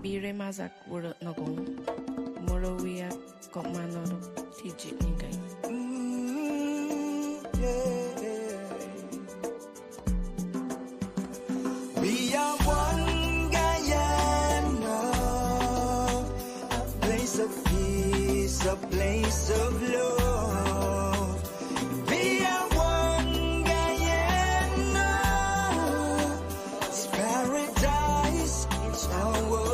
Bire mazak wuro nogong. Moro wia kok manoro tijik ningai. We are one Guyana, a place of peace, a place of love. We are one Guyana, it's paradise, it's our world.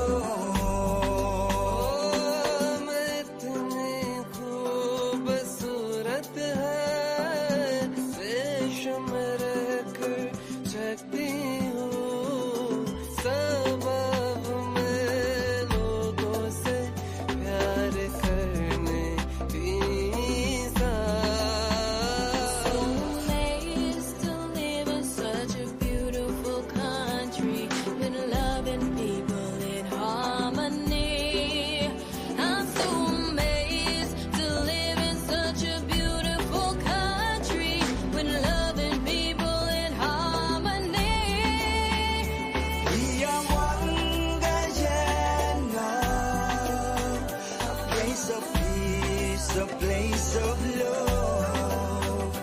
A place of love.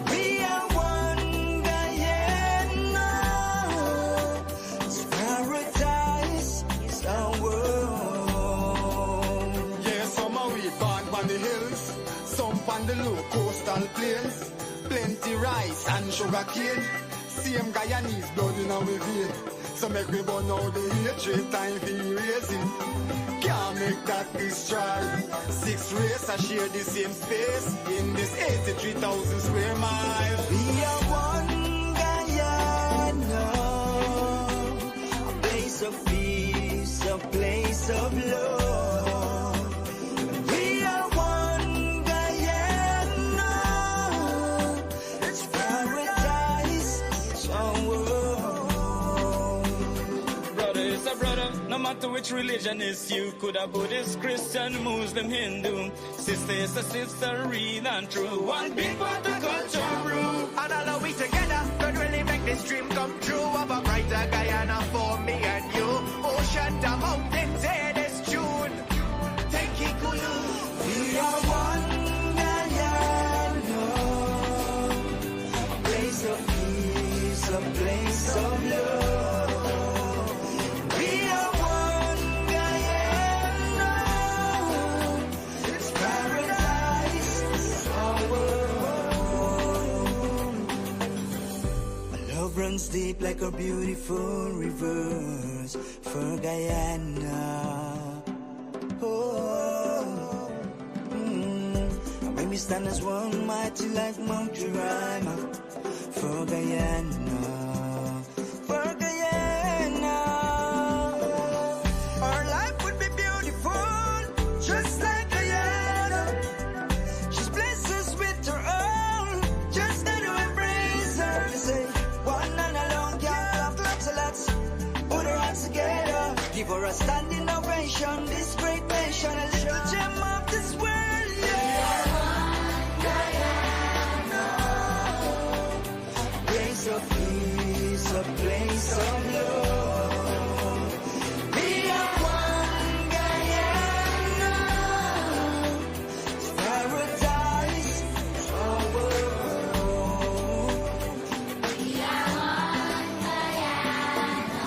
We are one Guyana. It's paradise, it's our world. Yeah, some are we born on the hills, some on the low coastal plains. Plenty rice and sugar cane. Same Guyanese blood in our vein. So make we burn out the hatred, time for erasing. Can't make that destroy. 6 races I share the same space in this 83,000 square miles. We are one Guyana, a place of peace, a place of love. We are one Guyana, it's paradise, it's our world. Brother is a brother, no matter which religion is you. Could a Buddhist, Christian, Muslim, Hindu. Sister is a sister, real and true. One big part of culture brew. And all of we together could really make this dream come true. Of a brighter Guyana for me and you. Ocean to mountains, hey, this June. Take it cool. We are one Guyana, a place of peace, a place of love. We are one Guyana, it's paradise, it's our world. My love runs deep like a beautiful rivers for Guyana. Oh, and when we stand as one mighty like Mount Jerima for Guyana, for Guyana. Our life would be beautiful, just like Guyana. She's blessed us with her own, just got to embrace her. You say, one and alone can't clap lots of lots. Put her hands together, give her a standing ovation. This great nation, a little gem of this world, yeah. Place of peace, a place of love. We are one Guyana, it's paradise, it's our world. We are one Guyana,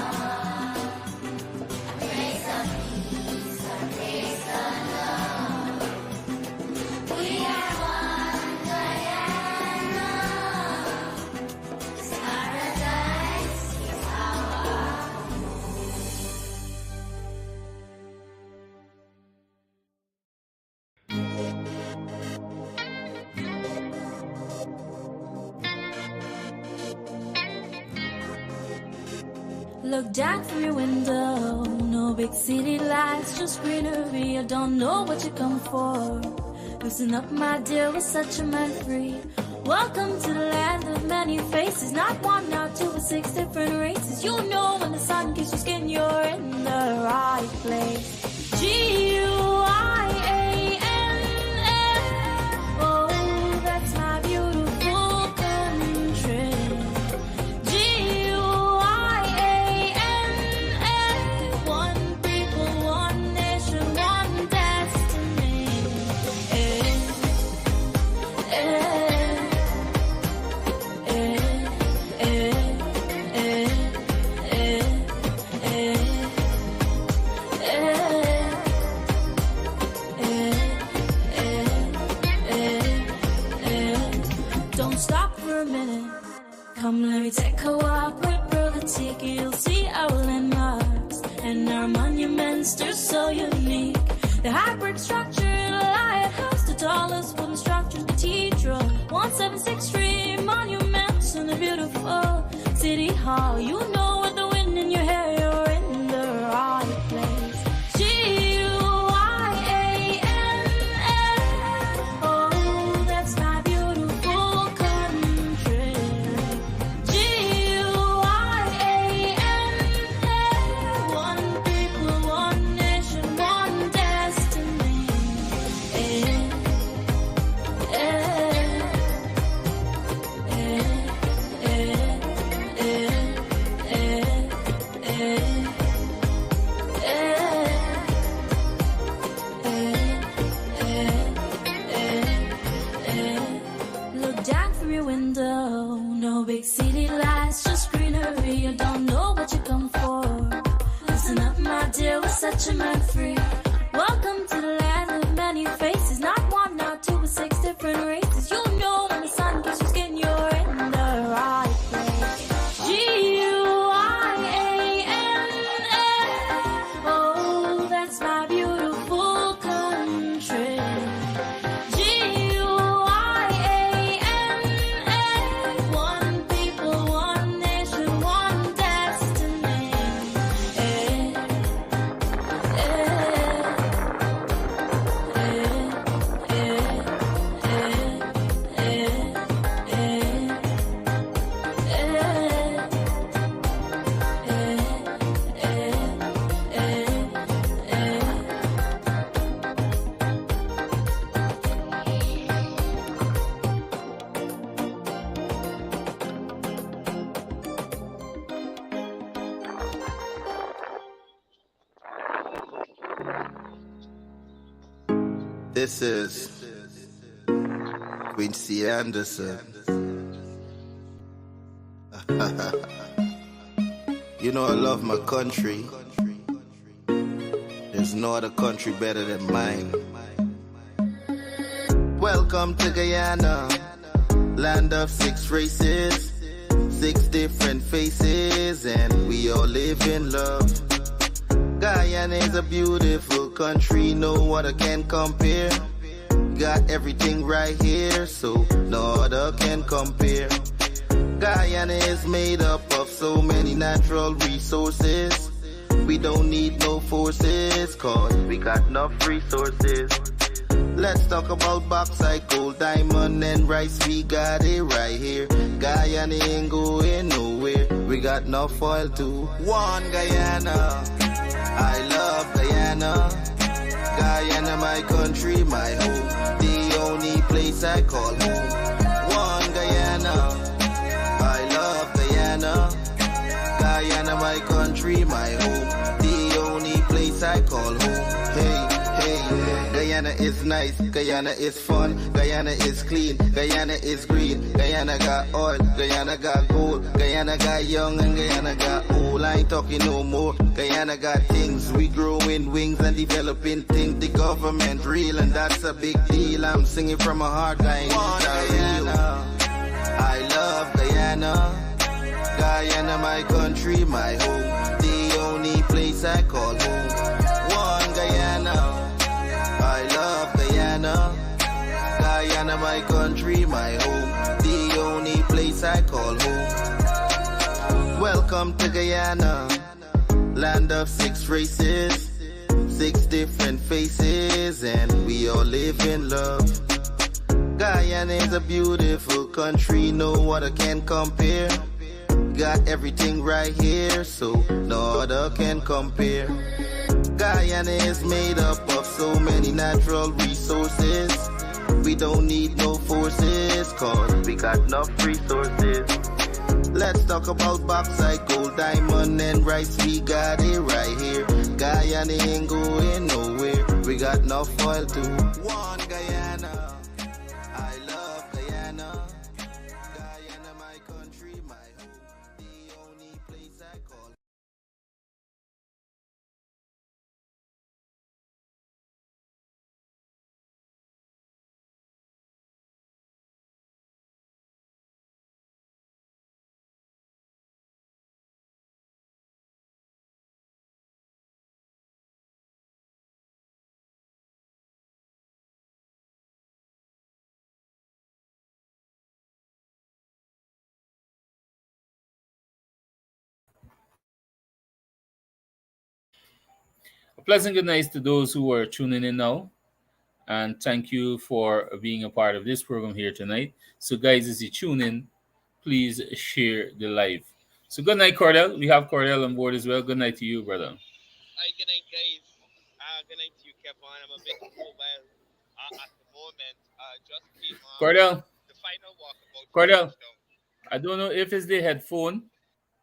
a place of peace, a place of love. We are one Guyana, it's paradise, it's our Look down from your window, no big city lights, just greenery. I don't know what you come for. Loosen up, my dear, we're such a man free. Welcome to the land of many faces, not one, not two, but 6 different races. You know when the sun kisses your skin, you're in the right place. G-U-I-A-N-N, oh, that's my beautiful country. G-U-I-A-N-N, one people, see our landmarks and our monuments, they're so unique. The high-brick structure, the lighthouse, the tallest wooden structure, cathedral, 176th Street, monuments, and the beautiful City Hall. You know with the wind in your hair, you're in the right place. G-U-I-A-N-N, oh, that's my beautiful country. G-U-I-A-N-N, one people, one nation, one destiny. Look down from your window, no big city lights, just greenery. You don't know what you come for. Listen up, my dear, we're such a man free. Welcome to the land of many faces, not one, not two, but 6 different races. You know when the sun gets your skin, you're in the right place. G-U-I-A-N-N, oh, that's my beautiful country. G-U-I-A-N-N, one people, one nation, one destiny. This is Quincy Anderson. You know I love my country. There's no other country better than mine. Welcome to Guyana, land of 6 races, 6 different faces, and we all live in love. Guyana is a beautiful country, no other can compare. Got everything right here, so no other can compare. Guyana is made up of so many natural resources. We don't need no forces, cause we got enough resources. Let's talk about bauxite, gold, diamond, and rice. We got it right here. Guyana ain't going nowhere. We got enough oil too. One Guyana, I love Guyana. Guyana, my country, my home. The only place I call home. One Guyana, I love Guyana. Guyana, my country, my home. The only place I call home. Hey, hey, Guyana is nice, Guyana is fun, Guyana is clean, Guyana is green, Guyana got oil, Guyana got gold, Guyana got young and Guyana got old. I ain't talking no more. Guyana got things, we growing wings and developing things. The government real and that's a big deal. I'm singing from my heart, Guyana. I love Guyana. Guyana, my country, my home. The only place I call home. One Guyana. I love Guyana. Guyana, my country, my home. The only place I call home. Welcome to Guyana, land of 6 races, 6 different faces, and we all live in love. Guyana is a beautiful country, no other can compare. Got everything right here, so no other can compare. Guyana is made up of so many natural resources. We don't need no forces, cause we got enough resources. Let's talk about bauxite, gold, diamond, and rice. We got it right here. Guyana ain't going nowhere. We got enough oil too. One Guyana. I love Guyana. Guyana, my country, my home. The only place I call pleasant good night to those who are tuning in now, and thank you for being a part of this program here tonight. So, guys, as you tune in, please share the live. So, good night, Cordell. We have Cordell on board as well. Good night to you, brother. Hi, good night, guys. Good night to you, Kevon. I'm a bit mobile at the moment. Just came off Cordell, the final walkabout from Cordell, Georgetown. I don't know if it's the headphone,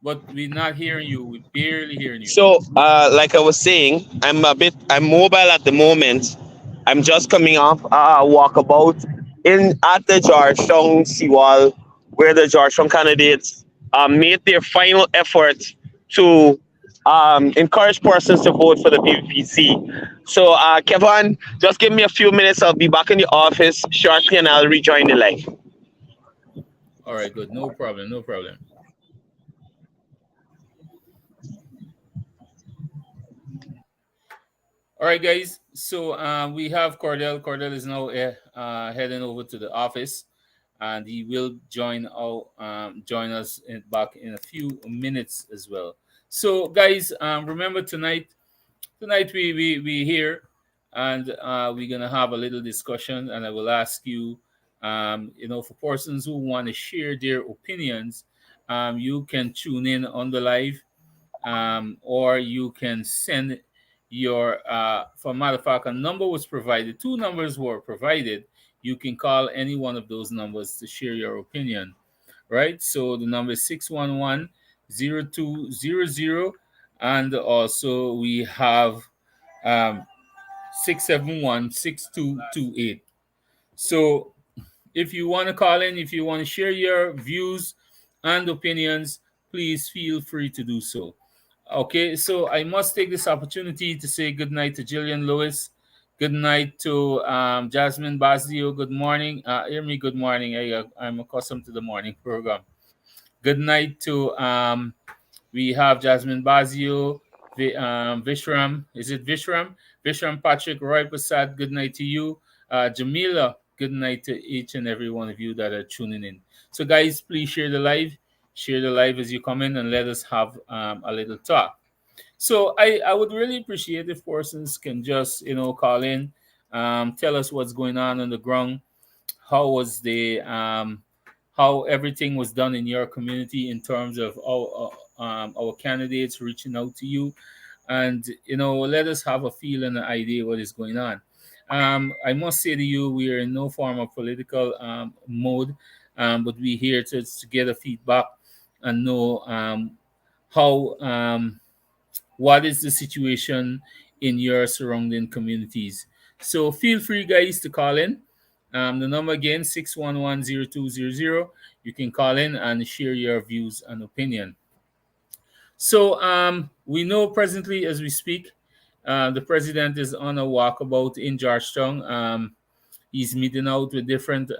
but we're not hearing you. We're barely hearing you. So, like I was saying, I'm mobile at the moment. I'm just coming off a walkabout in at the Georgetown seawall, where the Georgetown candidates made their final effort to encourage persons to vote for the PVPC. So, Kevin, just give me a few minutes. I'll be back in the office shortly, and I'll rejoin the live. All right, good. No problem. No problem. All right, guys. So we have Cordell. Cordell is now heading over to the office, and he will join us back in a few minutes as well. So, guys, remember tonight we here, and we're gonna have a little discussion, and I will ask you, for persons who want to share their opinions, you can tune in on the live, or you can send your for matter of fact, a number was provided, two numbers were provided. You can call any one of those numbers to share your opinion, right? So the number is 611-0200, and also we have um 671-6228. So if you want to call in, if you want to share your views and opinions, please feel free to do so. Okay, so I must take this opportunity to say good night to Jillian Lewis. Good night to Jasmine Basio. Good morning. Hear me, good morning. I'm accustomed to the morning program. Good night to we have Jasmine Basio, Vishram. Is it Vishram? Vishram Patrick, Roy Prasad, good night to you. Jamila, good night to each and every one of you that are tuning in. So, guys, please share the live. Share the live as you come in, and let us have a little talk. So, I would really appreciate if persons can just, call in, tell us what's going on the ground. How was the how everything was done in your community in terms of our candidates reaching out to you, and let us have a feel and an idea what is going on. I must say to you, we are in no form of political mode, but we're here to get a feedback and know how what is the situation in your surrounding communities. So feel free, guys, to call in. The number again, 611-0200. You can call in and share your views and opinion. So we know presently as we speak, the president is on a walkabout in Georgetown. He's meeting out with different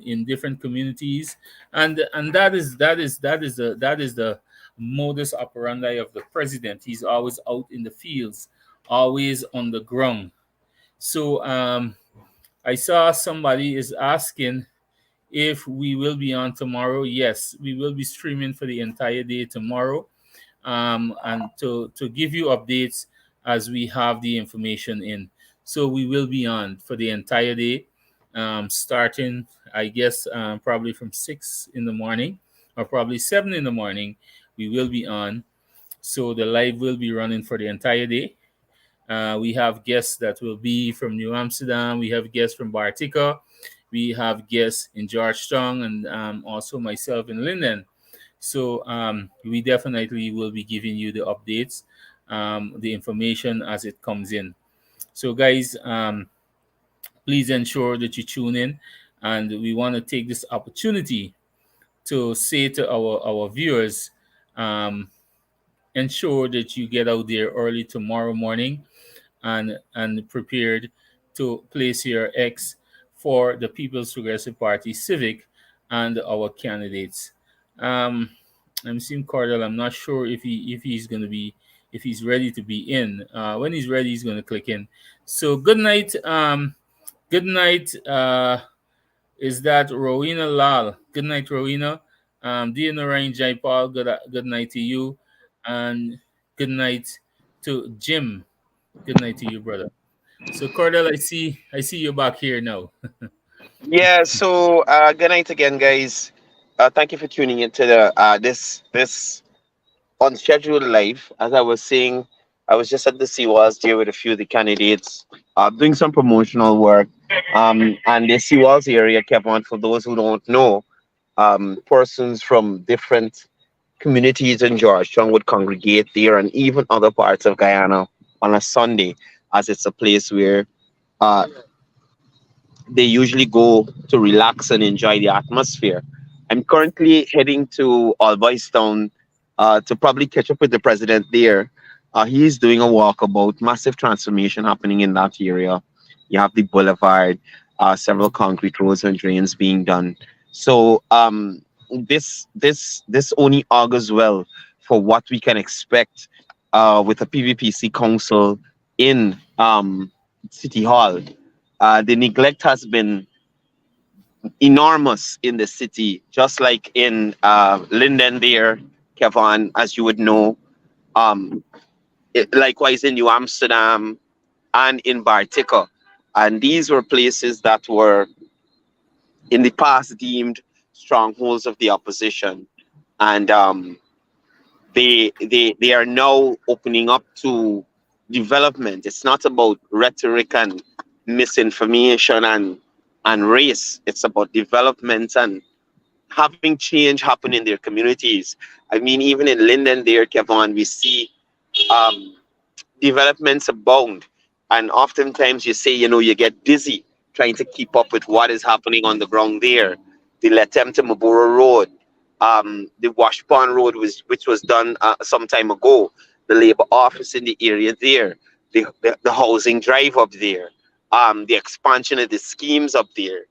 in different communities, and that is the modus operandi of the president. He's always out in the fields, always on the ground. So I saw somebody is asking if we will be on tomorrow. Yes, we will be streaming for the entire day tomorrow, and to give you updates as we have the information in. So we will be on for the entire day, starting, I guess, probably from 6 in the morning or probably 7 in the morning. We will be on. So the live will be running for the entire day. We have guests that will be from New Amsterdam. We have guests from Bartica. We have guests in Georgetown, and also myself in Linden. So we definitely will be giving you the updates, the information as it comes in. So, guys, please ensure that you tune in. And we want to take this opportunity to say to our viewers, ensure that you get out there early tomorrow morning and prepared to place your X for the People's Progressive Party Civic and our candidates. I'm seeing Courdel. I'm not sure if he's going to be, if he's ready to be in. When he's ready, he's going to click in. So good night. Good night. Is that Rowena Lal? Good night, Rowena. Dear Narayan Jaipal, good night to you. And good night to Jim. Good night to you, brother. So Cordell, I see you back here now. Yeah, so good night again, guys. Thank you for tuning into the this unscheduled live. As I was saying, I was just at the Seawalls there with a few of the candidates, doing some promotional work. And the Seawalls area, Kevin, for those who don't know, persons from different communities in Georgetown would congregate there, and even other parts of Guyana on a Sunday, as it's a place where uh, they usually go to relax and enjoy the atmosphere. I'm currently heading to Albois Town to probably catch up with the president there. He's doing a walkabout, massive transformation happening in that area. You have the boulevard, several concrete roads and drains being done. So this only augurs well for what we can expect with a PVPC council in City Hall. The neglect has been enormous in the city, just like in Linden there, Kevon, as you would know. Um, Likewise in New Amsterdam and in Bartica. And these were places that were in the past deemed strongholds of the opposition. And they are now opening up to development. It's not about rhetoric and misinformation and race. It's about development and having change happen in their communities. I mean, even in Linden there, Kevin, we see um, developments abound. And oftentimes you say, you get dizzy trying to keep up with what is happening on the ground there. The Letem to Mabura Road, the Washpond Road, which was done some time ago, the labor office in the area there, the housing drive up there, the expansion of the schemes up there,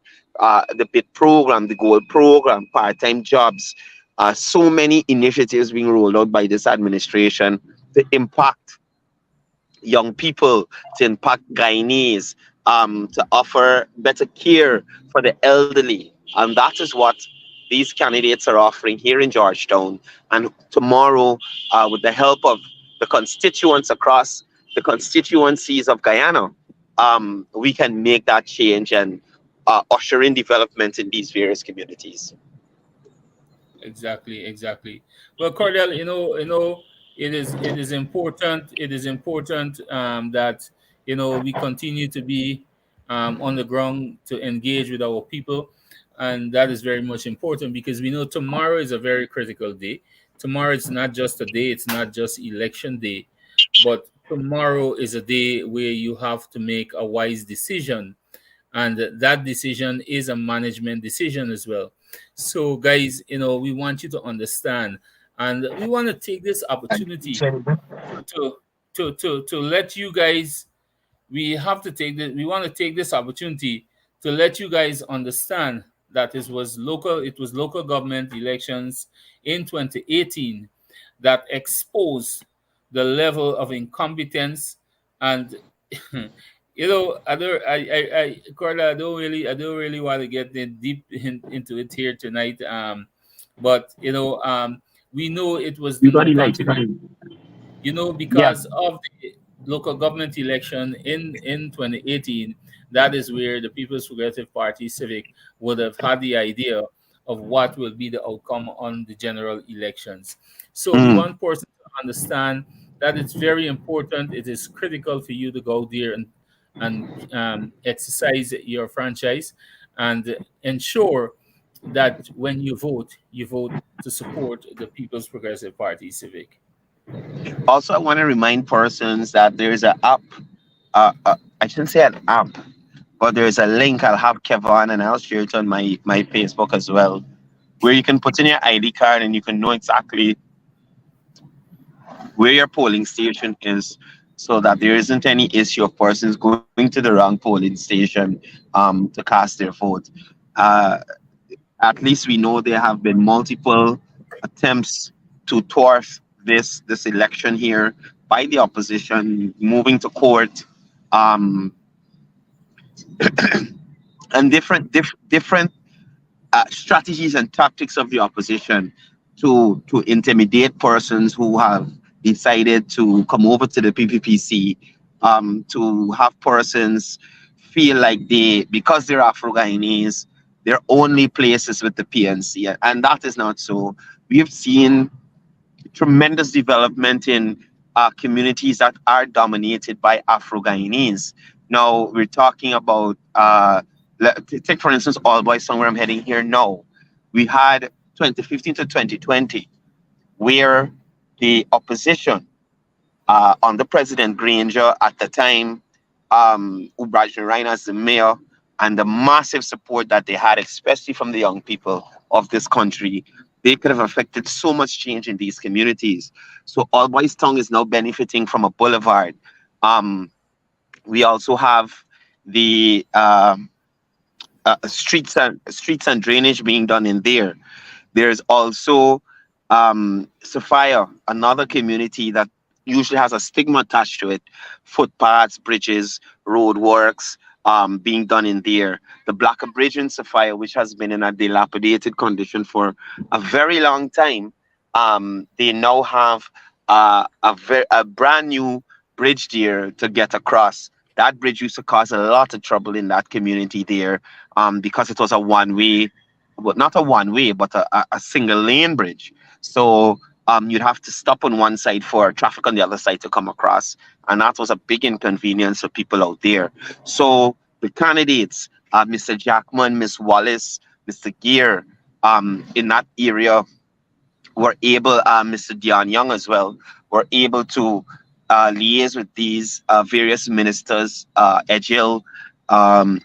the BIT program, the gold program, part-time jobs, so many initiatives being rolled out by this administration to impact young people, to impact Guyanese, to offer better care for the elderly. And that is what these candidates are offering here in Georgetown. And tomorrow, with the help of the constituents across the constituencies of Guyana, we can make that change and usher in development in these various communities. Exactly, exactly. Well, Cordell, it is important. It is important that we continue to be on the ground to engage with our people, and that is very much important because we know tomorrow is a very critical day. Tomorrow is not just a day; it's not just election day, but tomorrow is a day where you have to make a wise decision, and that decision is a management decision as well. So guys, we want you to understand, and we want to take this opportunity to let you guys, we want to take this opportunity to let you guys understand that it was local government elections in 2018 that exposed the level of incompetence. And Carla, I don't really want to get into it here tonight. But we know it was You the got it right. You got incompetence, it. Yeah. because of the local government election in 2018. That is where the People's Progressive Party Civic would have had the idea of what will be the outcome on the general elections. So we Mm. want person to understand that it's very important. It is critical for you to go there and exercise your franchise and ensure that when you vote to support the People's Progressive Party Civic. Also, I want to remind persons that there's an app. I shouldn't say an app, but there's a link. I'll have Kevin and I'll share it on my Facebook as well, where you can put in your ID card and you can know exactly where your polling station is, so that there isn't any issue of persons going to the wrong polling station to cast their vote. Uh, at least we know there have been multiple attempts to thwart this election here by the opposition, moving to court, um, and different strategies and tactics of the opposition to intimidate persons who have decided to come over to the PPPC to have persons feel like they, because they're Afro Guyanese, they're only places with the PNC, and that is not so. We've seen tremendous development in communities that are dominated by Afro Guyanese. Now we're talking about, take for instance, All Boys Song, where I'm heading here now. We had 2015 to 2020, where the opposition under President Granger at the time, Ubraj Ryan as the mayor, and the massive support that they had, especially from the young people of this country, they could have affected so much change in these communities. So All Boys Town is now benefiting from a boulevard. Um, we also have the streets and drainage being done in there. There's also Sophia, another community that usually has a stigma attached to it. Footpaths, bridges, roadworks being done in there. The Blacker Bridge in Sophia, which has been in a dilapidated condition for a very long time, they now have a brand new bridge there to get across. That bridge used to cause a lot of trouble in that community there, because it was a one way, well, not a one way, but a single lane bridge. So you'd have to stop on one side for traffic on the other side to come across. And that was a big inconvenience for people out there. So the candidates, Mr. Jackman, Miss Wallace, Mr. Gear, in that area were able, Mr. Dion Young as well, were able to liaise with these various ministers, Edgil,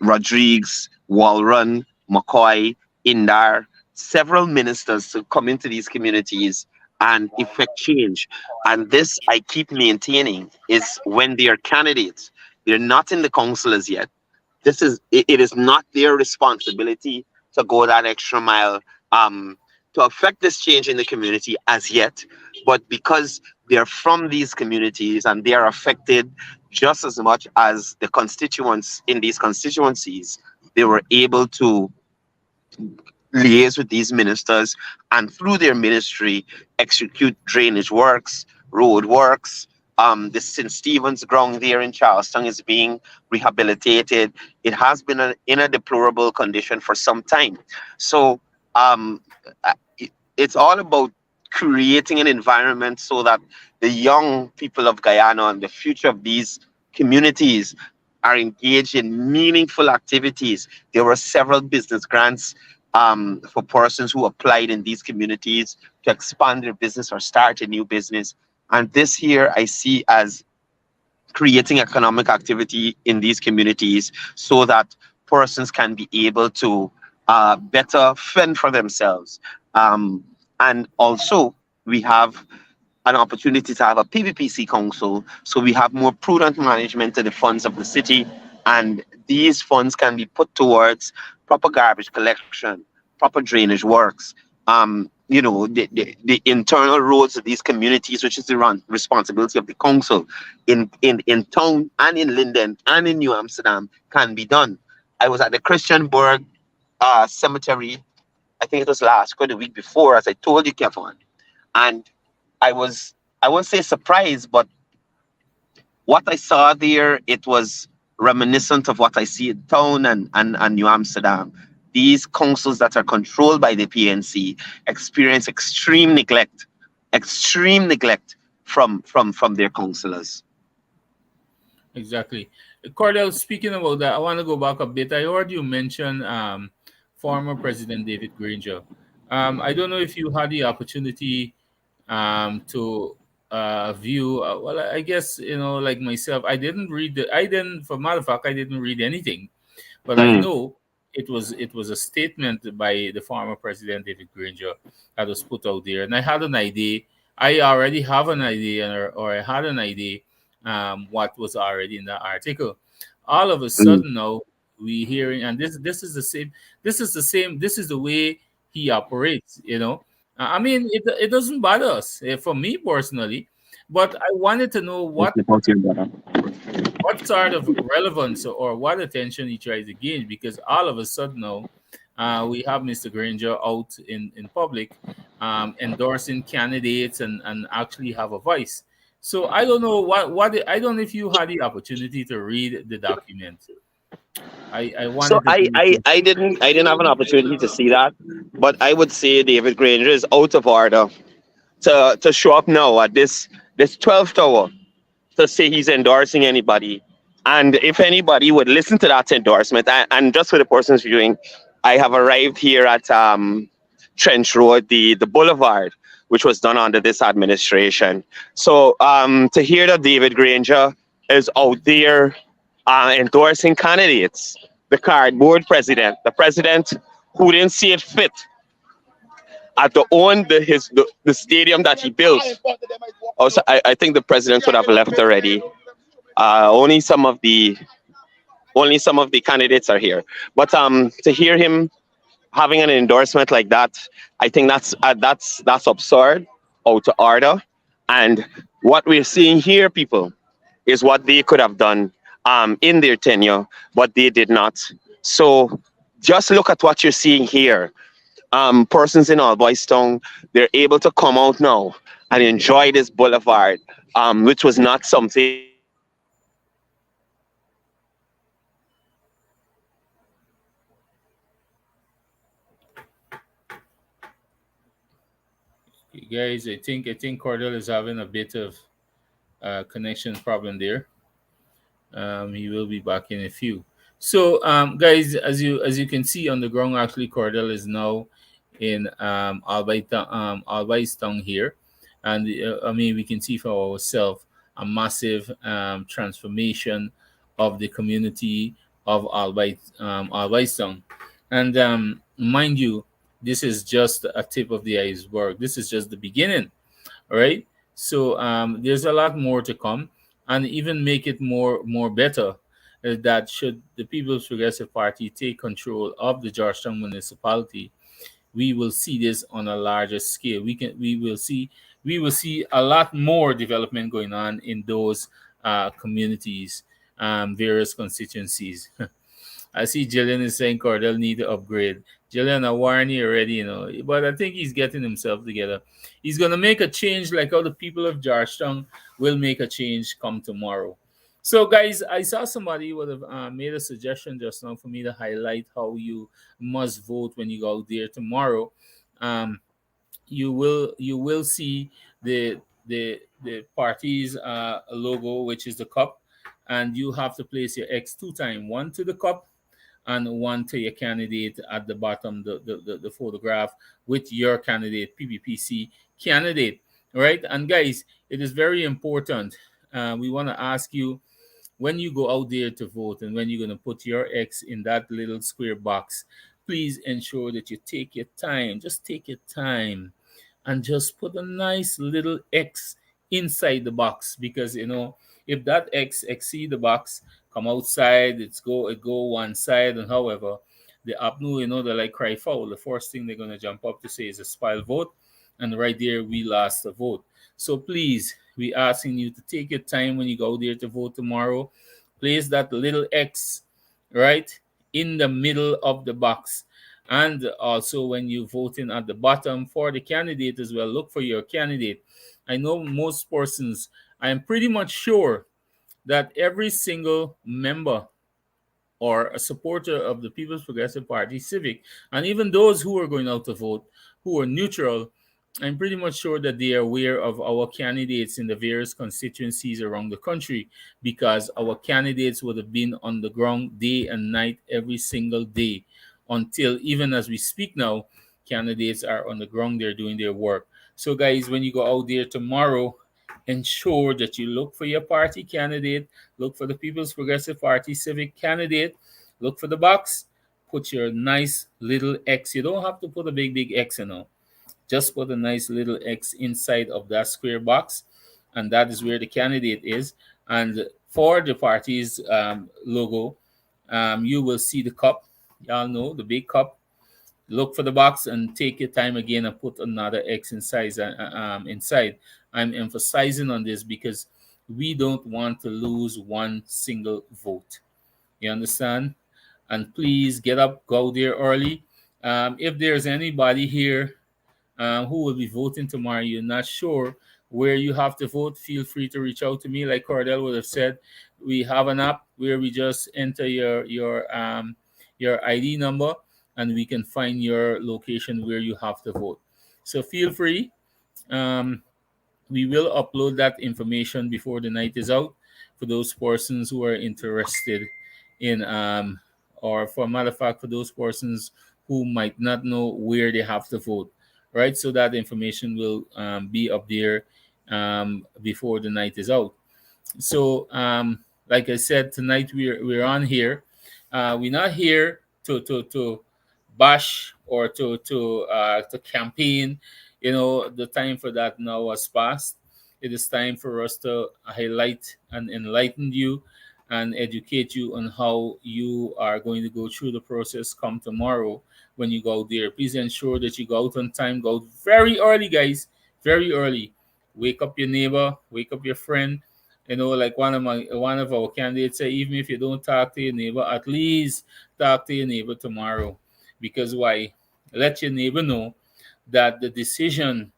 Rodriguez, Walrun, McCoy, Indar, several ministers to come into these communities and effect change. And this, I keep maintaining, is when they are candidates, they're not in the council as yet. It is not their responsibility to go that extra mile, to affect this change in the community as yet. But because they're from these communities and they are affected just as much as the constituents in these constituencies, they were able to liaise with these ministers and through their ministry execute drainage works, road works. The St. Stephen's ground there in Charlestown is being rehabilitated. It has been in a deplorable condition for some time. So it's all about creating an environment so that the young people of Guyana and the future of these communities are engaged in meaningful activities. There were several business grants for persons who applied in these communities to expand their business or start a new business. And this here I see as creating economic activity in these communities so that persons can be able to better fend for themselves. And also, we have an opportunity to have a PVPC council, so we have more prudent management of the funds of the city, and these funds can be put towards proper garbage collection, proper drainage works, the internal roads of these communities, which is the responsibility of the council in town and in Linden and in New Amsterdam, can be done. I was at the Christianburg cemetery, I think it was last or the week before, as I told you, Kevon, and I won't say surprised, but what I saw there, it was reminiscent of what I see in town and New Amsterdam. These councils that are controlled by the PNC experience extreme neglect from their councillors. Exactly. Courdel, speaking about that, I want to go back a bit. I heard you mention former President David Granger. I don't know if you had the opportunity to view. Well, I guess like myself, I didn't read the. I didn't, for matter of fact, I didn't read anything, but I Mm, know it was a statement by the former President David Granger that was put out there, and I had an idea. I already have an idea, or I had an idea, what was already in the article. All of a mm, sudden now we hearing, and this is the same. This is the same. This is the way he operates. I mean, it doesn't bother us, for me personally, but I wanted to know that's about your brother. what sort of relevance or what attention he tries to gain, because all of a sudden now we have Mr. Granger out in public, endorsing candidates and actually have a voice. So I don't know I don't know if you had the opportunity to read the document. I So wanted to go through. I didn't have an opportunity to see that, but I would say David Granger is out of order to show up now at this 12th hour to say he's endorsing anybody. And if anybody would listen to that endorsement, and just for the person's viewing, I have arrived here at Trench Road, the boulevard, which was done under this administration. So to hear that David Granger is out there endorsing candidates, the cardboard president, the president who didn't see it fit to own the stadium that he built. Also, I think the president would have left already. Uh, only some of the only some of the candidates are here. But to hear him having an endorsement like that, I think that's absurd, out of order. And what we're seeing here, people, is what they could have done in their tenure, but they did not. So just look at what you're seeing here. Persons in Alboystown, they're able to come out now and enjoy this boulevard, which was not something that was planned or Guys, I think Cordell is having a bit of connection problem there. He will be back in a few. So, guys, as you can see on the ground, actually, Cordell is now in Albaystown here, and I mean we can see for ourselves a massive transformation of the community of Albaystown, and mind you, this is just a tip of the iceberg. This is just the beginning. All right. So there's a lot more to come, and even make it more better. That should the People's Progressive Party take control of the Georgetown municipality, we will see this on a larger scale. We will see a lot more development going on in those communities, various constituencies. I see Jillian is saying Cordell need to upgrade. Jillian, I warn you already, but I think he's getting himself together. He's gonna make a change like how the people of Georgetown will make a change come tomorrow. So, guys, I saw somebody would have made a suggestion just now for me to highlight how you must vote when you go out there tomorrow. Um, you will see the party's logo, which is the cup, and you have to place your X two time, one to the cup and one to your candidate at the bottom, the photograph with your candidate, PPPC candidate, right? And guys, it is very important. We want to ask you, when you go out there to vote and when you're going to put your X in that little square box, please ensure that you take your time. Just take your time and just put a nice little X inside the box, because if that X exceed the box, come outside, it go one side, and however the APNU, they like cry foul. The first thing they're gonna jump up to say is a spoil vote, and right there we lost the vote. So please, we asking you to take your time when you go there to vote tomorrow. Place that little X right in the middle of the box. And also, when you're voting at the bottom for the candidate as well, look for your candidate. I know most persons, I am pretty much sure that every single member or a supporter of the People's Progressive Party Civic, and even those who are going out to vote, who are neutral, I'm pretty much sure that they are aware of our candidates in the various constituencies around the country, because our candidates would have been on the ground day and night every single day until, even as we speak now, candidates are on the ground, they're doing their work. So, guys, when you go out there tomorrow, ensure that you look for your party candidate, look for the People's Progressive Party Civic candidate, look for the box, put your nice little X. You don't have to put a big X, just put a nice little X inside of that square box, and that is where the candidate is. And for the party's logo, you will see the cup. Y'all know the big cup. Look for the box and take your time again and put another X inside. Inside. I'm emphasizing on this because we don't want to lose one single vote. You understand? And please get up, go there early. If there's anybody here who will be voting tomorrow, you're not sure where you have to vote, feel free to reach out to me. Like Courdel would have said, we have an app where we just enter your ID number, and we can find your location where you have to vote. So feel free. Um, we will upload that information before the night is out for those persons who are interested in, or for a matter of fact, for those persons who might not know where they have to vote, right? So that information will be up there before the night is out. So, like I said, tonight we're on here. We're not here to bash or to campaign. You know, the time for that now has passed. It is time for us to highlight and enlighten you and educate you on how you are going to go through the process come tomorrow when you go out there. Please ensure that you go out on time. Go out very early, guys. Very early. Wake up your neighbor. Wake up your friend. You know, like one of our candidates say, even if you don't talk to your neighbor, at least talk to your neighbor tomorrow. Because why? Let your neighbor know that the decision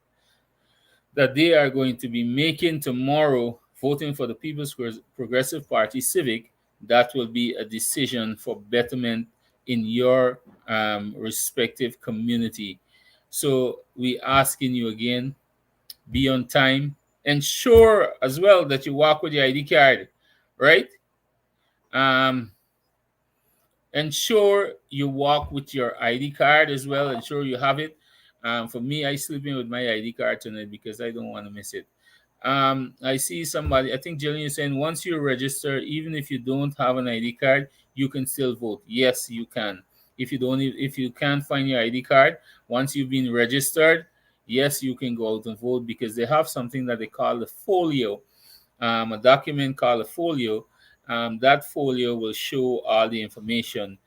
that they are going to be making tomorrow, voting for the People's Progressive Party Civic, that will be a decision for betterment in your respective community. So we asking you again, be on time. Ensure as well that you walk with your ID card, right? Um, Ensure you walk with your ID card as well. Ensure you have it. For me, I sleep in with my ID card tonight because I don't want to miss it. I see somebody, I think Jillian is saying, once you register, even if you don't have an ID card, you can still vote. Yes, you can. If you can't find your ID card, once you've been registered, yes, you can go out and vote because they have something that they call the folio, a document called a folio. That folio will show all the information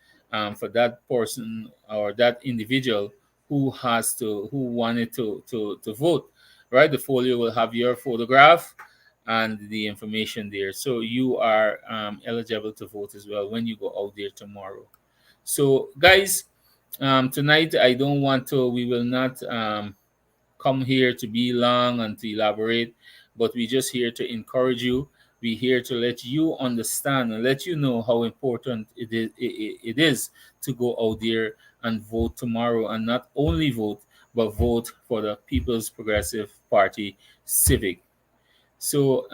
for that person or that individual who wanted to vote, right? The folio will have your photograph and the information there, so you are eligible to vote as well when you go out there tomorrow. So, guys, tonight I don't want to. We will not come here to be long and to elaborate, but we're just here to encourage you. We're here to let you understand and let you know how important it is to go out there and vote tomorrow, and not only vote, but vote for the People's Progressive Party Civic. So,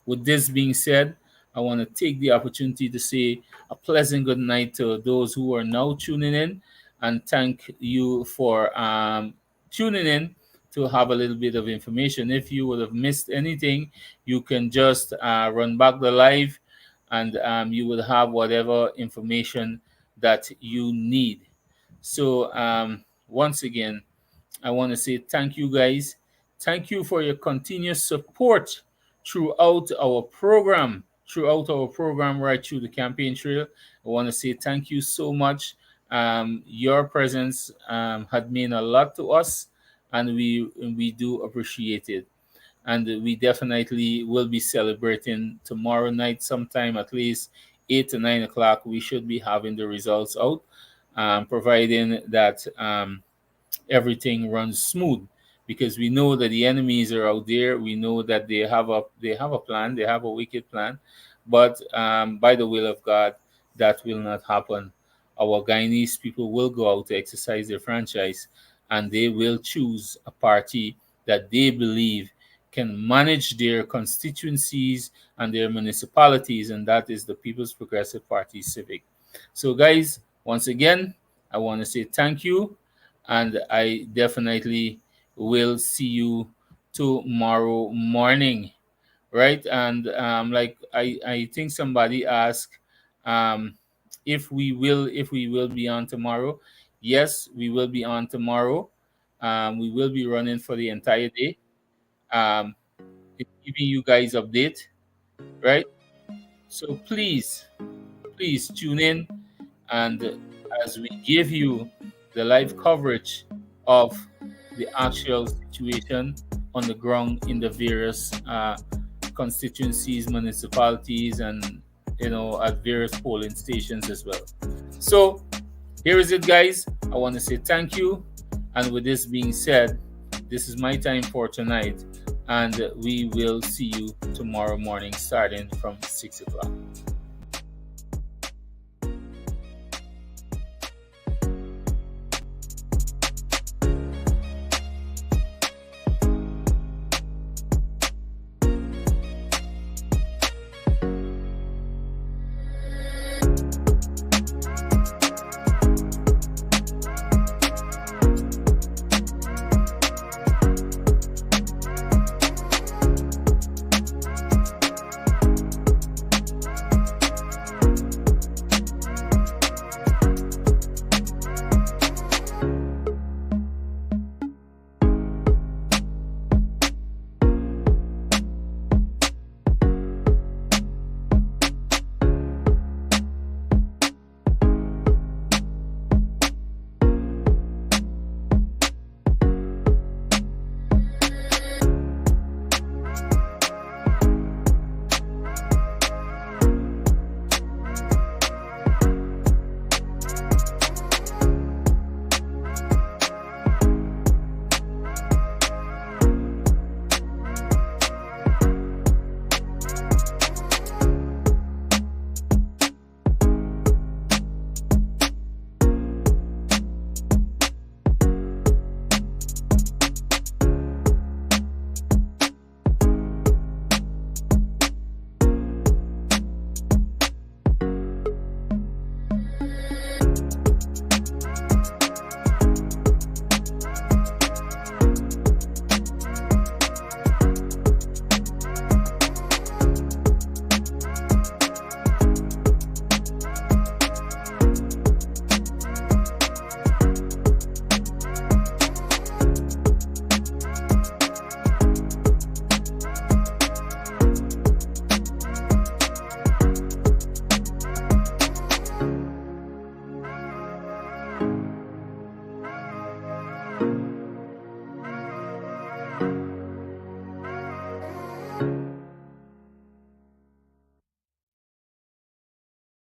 with this being said, I want to take the opportunity to say a pleasant good night to those who are now tuning in, and thank you for tuning in to have a little bit of information. If you would have missed anything, you can just run back the live, and you will have whatever information that you need. So, once again, I want to say thank you, guys. Thank you for your continuous support throughout our program, right through the campaign trail. I want to say thank you so much. Your presence had meant a lot to us, and we do appreciate it. And we definitely will be celebrating tomorrow night, sometime at least 8 to 9 o'clock. We should be having the results out, providing that everything runs smooth, because we know that the enemies are out there. We know that they have a plan, they have a wicked plan, but by the will of God, that will not happen. Our Guyanese people will go out to exercise their franchise, and they will choose a party that they believe can manage their constituencies and their municipalities, and that is the People's Progressive Party Civic. So, guys, once again, I want to say thank you, and I definitely will see you tomorrow morning, right? And like I think somebody asked if we will be on tomorrow. Yes, we will be on tomorrow. We will be running for the entire day, um, giving you guys update, right? So please tune in, and as we give you the live coverage of the actual situation on the ground in the various constituencies, municipalities, and at various polling stations as well. So here is it, guys. I want to say thank you, and with this being said, this is my time for tonight. and we will see you tomorrow morning starting from 6 o'clock.